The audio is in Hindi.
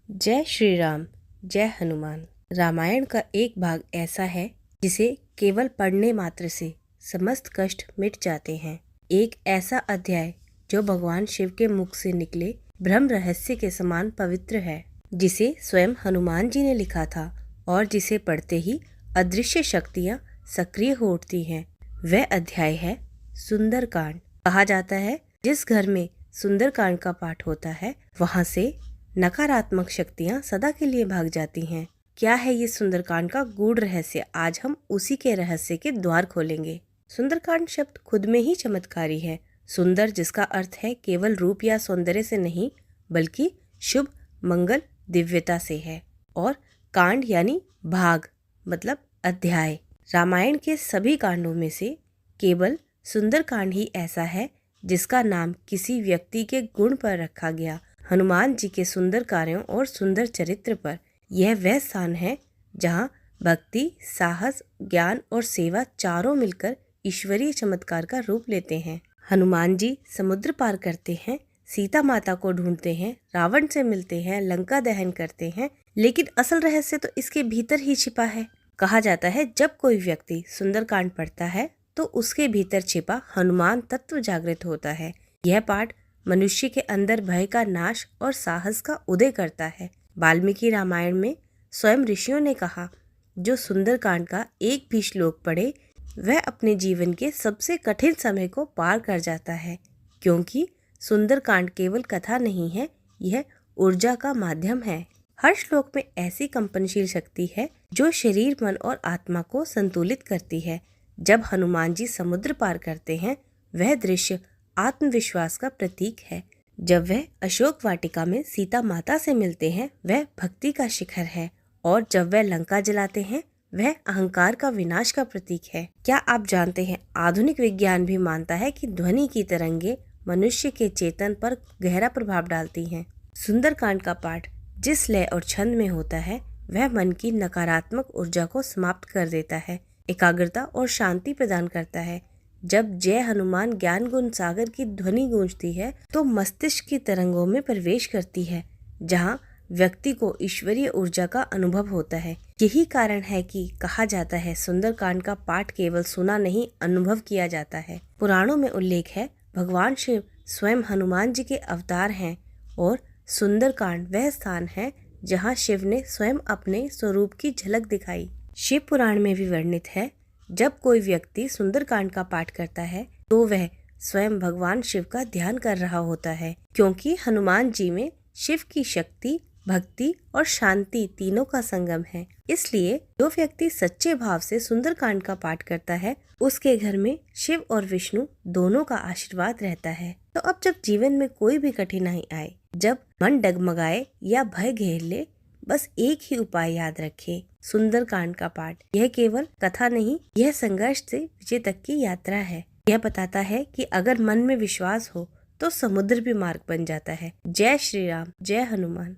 जय श्री राम, जय हनुमान। रामायण का एक भाग ऐसा है जिसे केवल पढ़ने मात्र से समस्त कष्ट मिट जाते हैं। एक ऐसा अध्याय जो भगवान शिव के मुख से निकले ब्रह्म रहस्य के समान पवित्र है, जिसे स्वयं हनुमान जी ने लिखा था और जिसे पढ़ते ही अदृश्य शक्तियाँ सक्रिय हो उठती हैं। वह अध्याय है सुंदरकांड। कहा जाता है जिस घर में सुंदरकांड का पाठ होता है वहाँ से नकारात्मक शक्तियाँ सदा के लिए भाग जाती हैं। क्या है ये सुंदरकांड का गूढ़ रहस्य? आज हम उसी के रहस्य के द्वार खोलेंगे। सुंदरकांड शब्द खुद में ही चमत्कारी है। सुंदर जिसका अर्थ है केवल रूप या सौंदर्य से नहीं बल्कि शुभ, मंगल, दिव्यता से है। और कांड यानी भाग मतलब अध्याय। रामायण के सभी कांडों में से केवल सुंदरकांड ही ऐसा है जिसका नाम किसी व्यक्ति के गुण पर रखा गया, हनुमान जी के सुंदर कार्यों और सुंदर चरित्र पर। यह वह स्थान है जहाँ भक्ति, साहस, ज्ञान और सेवा चारों मिलकर ईश्वरीय चमत्कार का रूप लेते हैं। हनुमान जी समुद्र पार करते हैं, सीता माता को ढूंढते हैं, रावण से मिलते हैं, लंका दहन करते हैं, लेकिन असल रहस्य तो इसके भीतर ही छिपा है। कहा जाता है जब कोई व्यक्ति सुंदरकांड पढ़ता है तो उसके भीतर छिपा हनुमान तत्व जागृत होता है। यह पाठ मनुष्य के अंदर भय का नाश और साहस का उदय करता है। वाल्मीकि रामायण में स्वयं ऋषियों ने कहा, जो सुंदरकांड का एक भी श्लोक पढ़े वह अपने जीवन के सबसे कठिन समय को पार कर जाता है, क्योंकि सुंदरकांड केवल कथा नहीं है, यह ऊर्जा का माध्यम है। हर श्लोक में ऐसी कंपनशील शक्ति है जो शरीर, मन और आत्मा को संतुलित करती है। जब हनुमान जी समुद्र पार करते हैं वह दृश्य आत्मविश्वास का प्रतीक है। जब वह अशोक वाटिका में सीता माता से मिलते हैं वह भक्ति का शिखर है, और जब वह लंका जलाते हैं वह अहंकार का विनाश का प्रतीक है। क्या आप जानते हैं आधुनिक विज्ञान भी मानता है कि ध्वनि की तरंगे मनुष्य के चेतन पर गहरा प्रभाव डालती हैं। सुंदरकांड का पाठ जिस लय और छंद में होता है वह मन की नकारात्मक ऊर्जा को समाप्त कर देता है, एकाग्रता और शांति प्रदान करता है। जब जय हनुमान ज्ञान गुण सागर की ध्वनि गूंजती है तो मस्तिष्क की तरंगों में प्रवेश करती है, जहाँ व्यक्ति को ईश्वरीय ऊर्जा का अनुभव होता है। यही कारण है कि कहा जाता है सुंदरकांड का पाठ केवल सुना नहीं अनुभव किया जाता है। पुराणों में उल्लेख है भगवान शिव स्वयं हनुमान जी के अवतार हैं और सुंदरकांड वह स्थान है जहाँ शिव ने स्वयं अपने स्वरूप की झलक दिखाई। शिव पुराण में भी वर्णित है जब कोई व्यक्ति सुंदरकांड का पाठ करता है तो वह स्वयं भगवान शिव का ध्यान कर रहा होता है, क्योंकि हनुमान जी में शिव की शक्ति, भक्ति और शांति तीनों का संगम है। इसलिए जो व्यक्ति सच्चे भाव से सुंदरकांड का पाठ करता है उसके घर में शिव और विष्णु दोनों का आशीर्वाद रहता है। तो अब जब जीवन में कोई भी कठिनाई आए, जब मन डगमगाए या भय घेर ले, बस एक ही उपाय याद रखें, सुंदरकांड का पाठ। यह केवल कथा नहीं, यह संघर्ष से विजय तक की यात्रा है। यह बताता है कि अगर मन में विश्वास हो तो समुद्र भी मार्ग बन जाता है। जय श्री राम, जय हनुमान।